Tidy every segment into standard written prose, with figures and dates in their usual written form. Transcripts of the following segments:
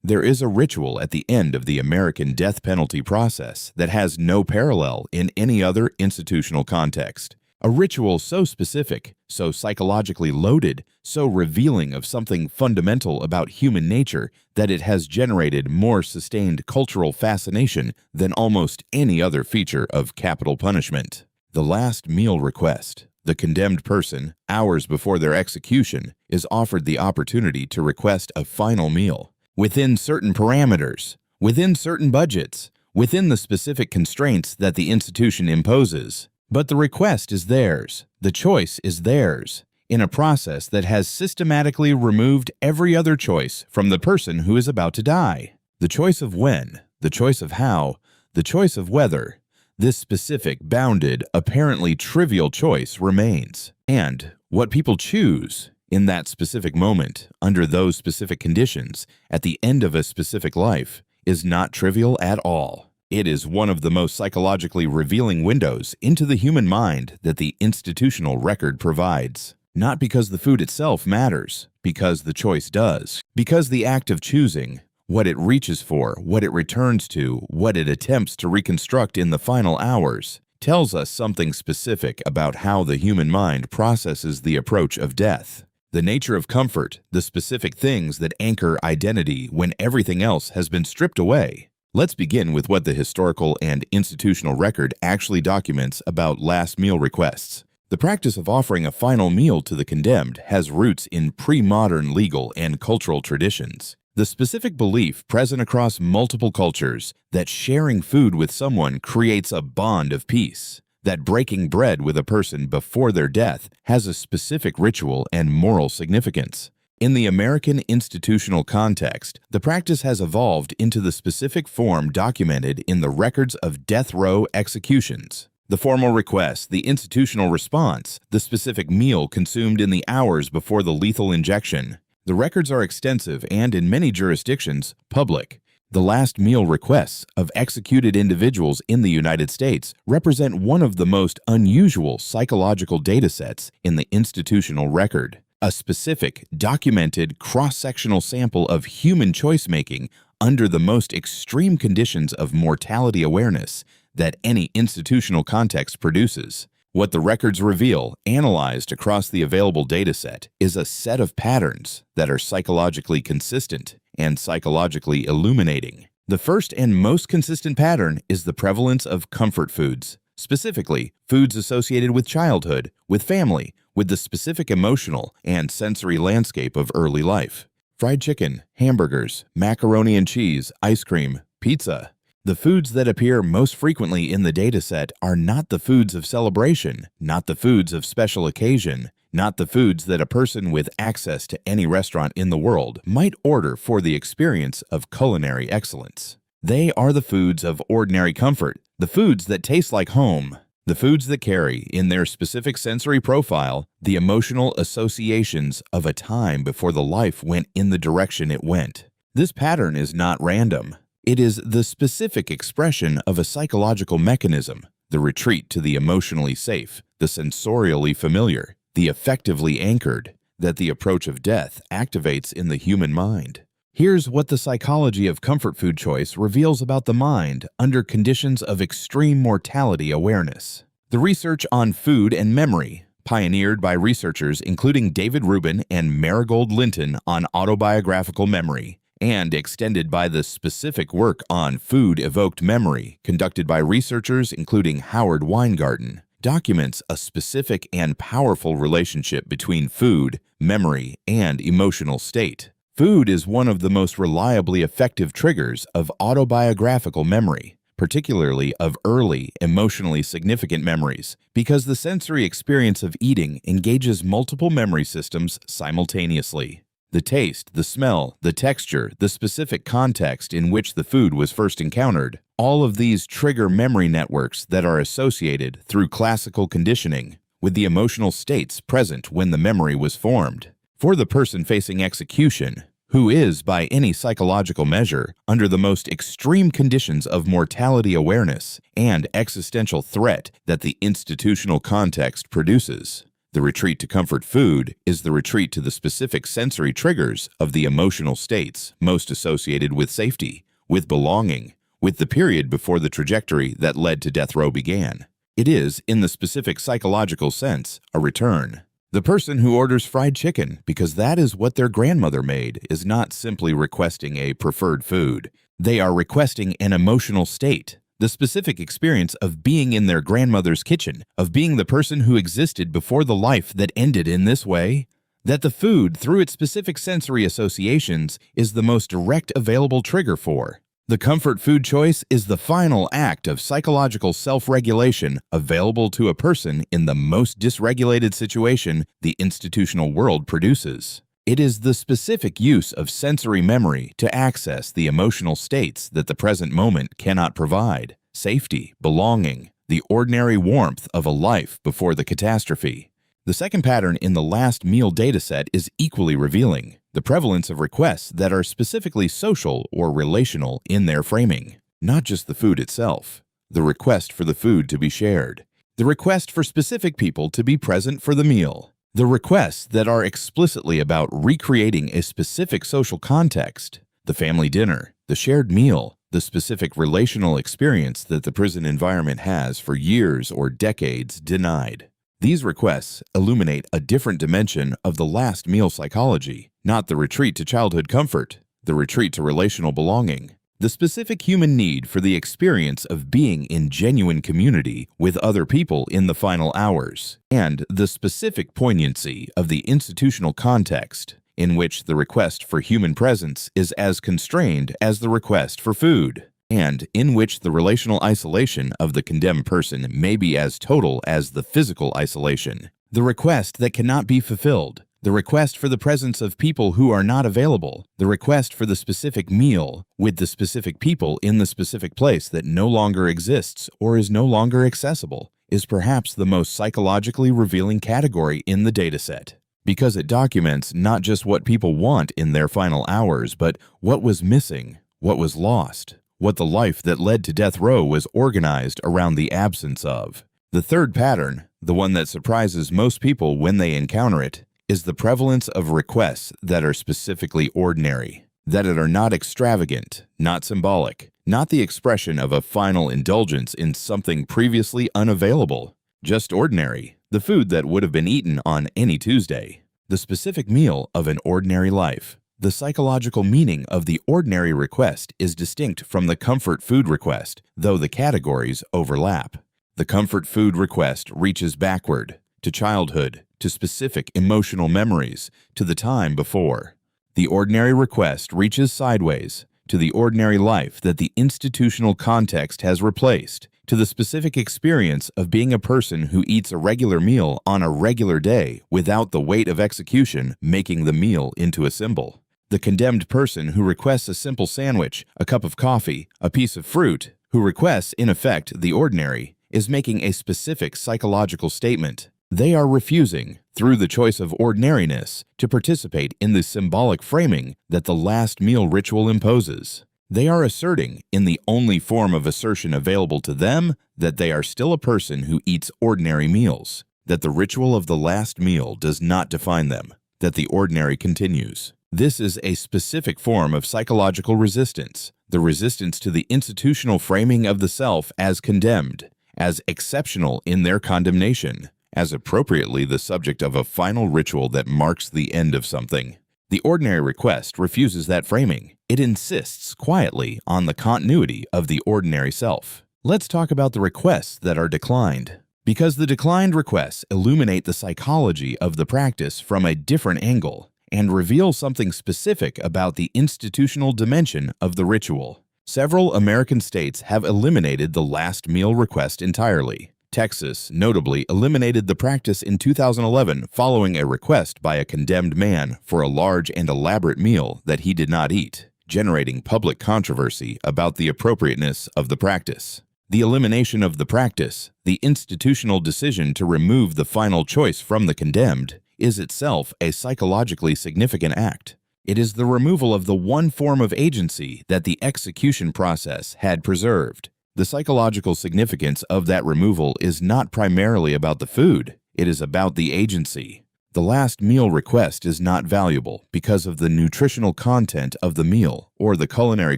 There is a ritual at the end of the American death penalty process that has no parallel in any other institutional context. A ritual so specific, so psychologically loaded, so revealing of something fundamental about human nature that it has generated more sustained cultural fascination than almost any other feature of capital punishment. The last meal request. The condemned person, hours before their execution, is offered the opportunity to request a final meal. Within certain parameters, within certain budgets, within the specific constraints that the institution imposes. But the request is theirs, the choice is theirs, in a process that has systematically removed every other choice from the person who is about to die. The choice of when, the choice of how, the choice of whether. This specific, bounded, apparently trivial choice remains. And what people choose in that specific moment, under those specific conditions, at the end of a specific life, is not trivial at all. It is one of the most psychologically revealing windows into the human mind that the institutional record provides. Not because the food itself matters, because the choice does. Because the act of choosing, what it reaches for, what it returns to, what it attempts to reconstruct in the final hours, tells us something specific about how the human mind processes the approach of death. The nature of comfort, the specific things that anchor identity when everything else has been stripped away. Let's begin with what the historical and institutional record actually documents about last meal requests. The practice of offering a final meal to the condemned has roots in pre-modern legal and cultural traditions. The specific belief present across multiple cultures that sharing food with someone creates a bond of peace, that breaking bread with a person before their death has a specific ritual and moral significance. In the American institutional context, the practice has evolved into the specific form documented in the records of death row executions. The formal request, the institutional response, the specific meal consumed in the hours before the lethal injection. The records are extensive and, in many jurisdictions, public. The last meal requests of executed individuals in the United States represent one of the most unusual psychological datasets in the institutional record. A specific, documented, cross-sectional sample of human choice-making under the most extreme conditions of mortality awareness that any institutional context produces. What the records reveal, analyzed across the available dataset, is a set of patterns that are psychologically consistent and psychologically illuminating. The first and most consistent pattern is the prevalence of comfort foods, specifically foods associated with childhood, with family, with the specific emotional and sensory landscape of early life. Fried chicken, hamburgers, macaroni and cheese, ice cream, pizza. The foods that appear most frequently in the dataset are not the foods of celebration, not the foods of special occasion, not the foods that a person with access to any restaurant in the world might order for the experience of culinary excellence. They are the foods of ordinary comfort, the foods that taste like home, the foods that carry, in their specific sensory profile, the emotional associations of a time before the life went in the direction it went. This pattern is not random. It is the specific expression of a psychological mechanism, the retreat to the emotionally safe, the sensorially familiar, the effectively anchored, that the approach of death activates in the human mind. Here's what the psychology of comfort food choice reveals about the mind under conditions of extreme mortality awareness. The research on food and memory, pioneered by researchers including David Rubin and Marigold Linton on autobiographical memory, and extended by the specific work on food-evoked memory conducted by researchers including Howard Weingarten, documents a specific and powerful relationship between food, memory, and emotional state. Food is one of the most reliably effective triggers of autobiographical memory, particularly of early, emotionally significant memories, because the sensory experience of eating engages multiple memory systems simultaneously. The taste, the smell, the texture, the specific context in which the food was first encountered, all of these trigger memory networks that are associated through classical conditioning with the emotional states present when the memory was formed. For the person facing execution, who is, by any psychological measure, under the most extreme conditions of mortality awareness and existential threat that the institutional context produces, The retreat to comfort food is the retreat to the specific sensory triggers of the emotional states most associated with safety, with belonging, with the period before the trajectory that led to death row began. It is, in the specific psychological sense, a return. The person who orders fried chicken because that is what their grandmother made is not simply requesting a preferred food. They are requesting an emotional state, the specific experience of being in their grandmother's kitchen, of being the person who existed before the life that ended in this way. That the food, through its specific sensory associations, is the most direct available trigger for. The comfort food choice is the final act of psychological self-regulation available to a person in the most dysregulated situation the institutional world produces. It is the specific use of sensory memory to access the emotional states that the present moment cannot provide: safety, belonging, the ordinary warmth of a life before the catastrophe. The second pattern in the last meal dataset is equally revealing: the prevalence of requests that are specifically social or relational in their framing. Not just the food itself, the request for the food to be shared, the request for specific people to be present for the meal, the requests that are explicitly about recreating a specific social context, the family dinner, the shared meal, the specific relational experience that the prison environment has for years or decades denied. These requests illuminate a different dimension of the last meal psychology, not the retreat to childhood comfort, the retreat to relational belonging, the specific human need for the experience of being in genuine community with other people in the final hours, and the specific poignancy of the institutional context in which the request for human presence is as constrained as the request for food, and in which the relational isolation of the condemned person may be as total as the physical isolation. The request that cannot be fulfilled, the request for the presence of people who are not available, the request for the specific meal with the specific people in the specific place that no longer exists or is no longer accessible, is perhaps the most psychologically revealing category in the dataset, because it documents not just what people want in their final hours, but what was missing, what was lost, what the life that led to death row was organized around the absence of. The third pattern, the one that surprises most people when they encounter it, is the prevalence of requests that are specifically ordinary, that are not extravagant, not symbolic, not the expression of a final indulgence in something previously unavailable, just ordinary, the food that would have been eaten on any Tuesday, the specific meal of an ordinary life. The psychological meaning of the ordinary request is distinct from the comfort food request, though the categories overlap. The comfort food request reaches backward, to childhood, to specific emotional memories, to the time before. The ordinary request reaches sideways, to the ordinary life that the institutional context has replaced, to the specific experience of being a person who eats a regular meal on a regular day without the weight of execution making the meal into a symbol. The condemned person who requests a simple sandwich, a cup of coffee, a piece of fruit, who requests, in effect, the ordinary, is making a specific psychological statement. They are refusing, through the choice of ordinariness, to participate in the symbolic framing that the last meal ritual imposes. They are asserting, in the only form of assertion available to them, that they are still a person who eats ordinary meals, that the ritual of the last meal does not define them, that the ordinary continues. This is a specific form of psychological resistance, the resistance to the institutional framing of the self as condemned, as exceptional in their condemnation, as appropriately the subject of a final ritual that marks the end of something. The ordinary request refuses that framing. It insists quietly on the continuity of the ordinary self. Let's talk about the requests that are declined, because the declined requests illuminate the psychology of the practice from a different angle and reveal something specific about the institutional dimension of the ritual. Several American states have eliminated the last meal request entirely. Texas notably eliminated the practice in 2011 following a request by a condemned man for a large and elaborate meal that he did not eat, generating public controversy about the appropriateness of the practice. The elimination of the practice, the institutional decision to remove the final choice from the condemned, is itself a psychologically significant act. It is the removal of the one form of agency that the execution process had preserved. The psychological significance of that removal is not primarily about the food. It is about the agency. The last meal request is not valuable because of the nutritional content of the meal or the culinary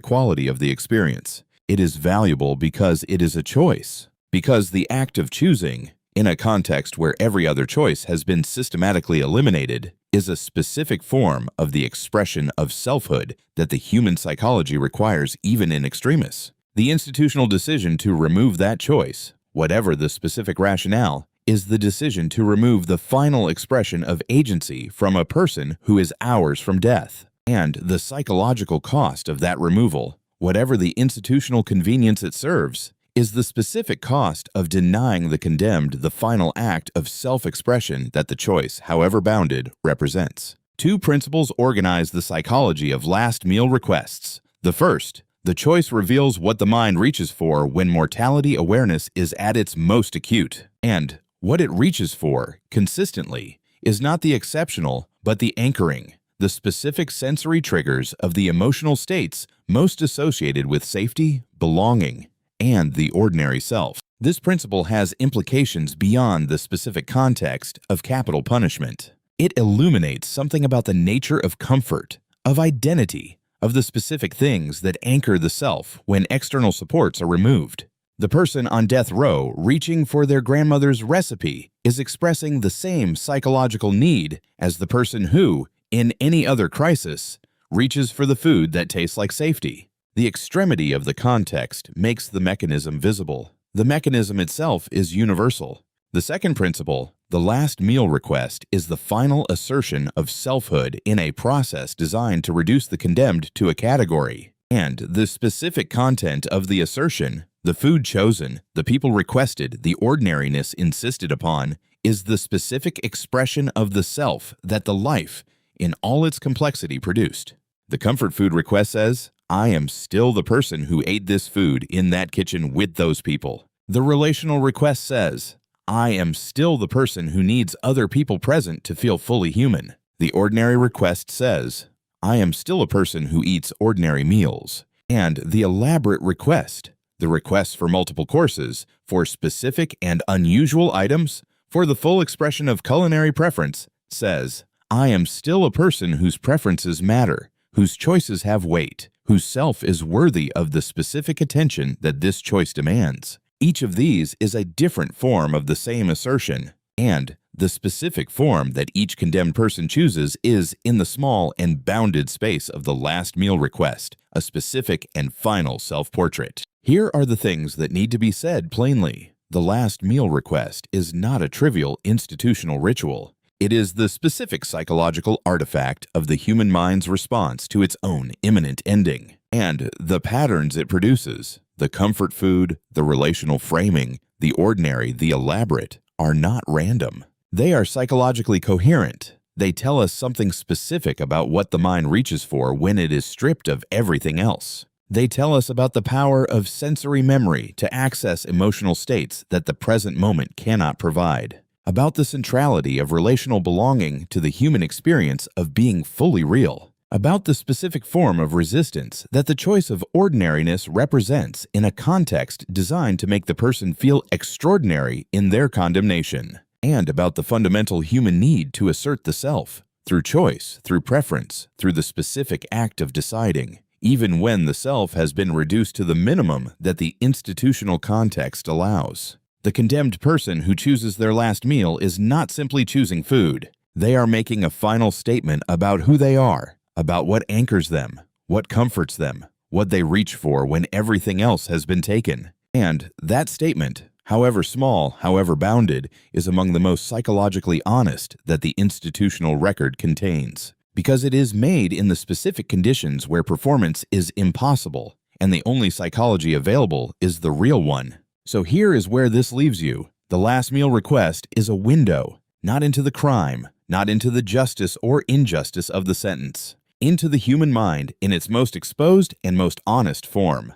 quality of the experience. It is valuable because it is a choice. Because the act of choosing, in a context where every other choice has been systematically eliminated, is a specific form of the expression of selfhood that the human psychology requires even in extremis. The institutional decision to remove that choice, whatever the specific rationale, is the decision to remove the final expression of agency from a person who is hours from death. And the psychological cost of that removal, whatever the institutional convenience it serves, is the specific cost of denying the condemned the final act of self-expression that the choice, however bounded, represents. Two principles organize the psychology of last meal requests. The first, the choice reveals what the mind reaches for when mortality awareness is at its most acute. And what it reaches for, consistently, is not the exceptional, but the anchoring, the specific sensory triggers of the emotional states most associated with safety, belonging, and the ordinary self. This principle has implications beyond the specific context of capital punishment. It illuminates something about the nature of comfort, of identity, of the specific things that anchor the self when external supports are removed. The person on death row reaching for their grandmother's recipe is expressing the same psychological need as the person who, in any other crisis, reaches for the food that tastes like safety. The extremity of the context makes the mechanism visible. The mechanism itself is universal. The second principle, the last meal request, is the final assertion of selfhood in a process designed to reduce the condemned to a category. And the specific content of the assertion, the food chosen, the people requested, the ordinariness insisted upon, is the specific expression of the self that the life, in all its complexity, produced. The comfort food request says, I am still the person who ate this food in that kitchen with those people. The relational request says, I am still the person who needs other people present to feel fully human. The ordinary request says, I am still a person who eats ordinary meals. And the elaborate request, the request for multiple courses, for specific and unusual items, for the full expression of culinary preference, says, I am still a person whose preferences matter, whose choices have weight, whose self is worthy of the specific attention that this choice demands. Each of these is a different form of the same assertion, and the specific form that each condemned person chooses is, in the small and bounded space of the last meal request, a specific and final self-portrait. Here are the things that need to be said plainly. The last meal request is not a trivial institutional ritual. It is the specific psychological artifact of the human mind's response to its own imminent ending. And the patterns it produces, the comfort food, the relational framing, the ordinary, the elaborate, are not random. They are psychologically coherent. They tell us something specific about what the mind reaches for when it is stripped of everything else. They tell us about the power of sensory memory to access emotional states that the present moment cannot provide. About the centrality of relational belonging to the human experience of being fully real, about the specific form of resistance that the choice of ordinariness represents in a context designed to make the person feel extraordinary in their condemnation, and about the fundamental human need to assert the self, through choice, through preference, through the specific act of deciding, even when the self has been reduced to the minimum that the institutional context allows. The condemned person who chooses their last meal is not simply choosing food. They are making a final statement about who they are, about what anchors them, what comforts them, what they reach for when everything else has been taken. And that statement, however small, however bounded, is among the most psychologically honest that the institutional record contains, because it is made in the specific conditions where performance is impossible, and the only psychology available is the real one. So here is where this leaves you. The last meal request is a window, not into the crime, not into the justice or injustice of the sentence, into the human mind in its most exposed and most honest form.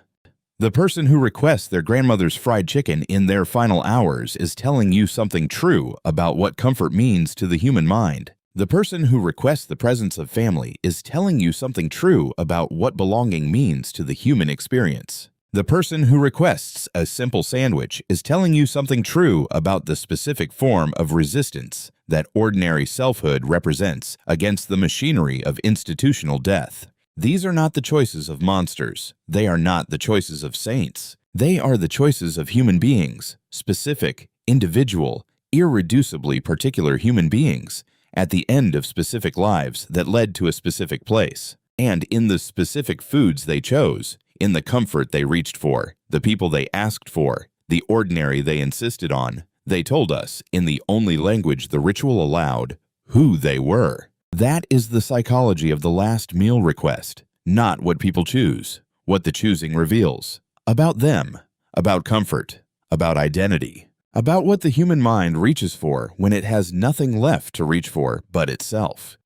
The person who requests their grandmother's fried chicken in their final hours is telling you something true about what comfort means to the human mind. The person who requests the presence of family is telling you something true about what belonging means to the human experience. The person who requests a simple sandwich is telling you something true about the specific form of resistance that ordinary selfhood represents against the machinery of institutional death. These are not the choices of monsters. They are not the choices of saints. They are the choices of human beings, specific, individual, irreducibly particular human beings, at the end of specific lives that led to a specific place, and in the specific foods they chose, in the comfort they reached for, the people they asked for, the ordinary they insisted on. They told us, in the only language the ritual allowed, who they were. That is the psychology of the last meal request, not what people choose, what the choosing reveals. About them, about comfort, about identity, about what the human mind reaches for when it has nothing left to reach for but itself.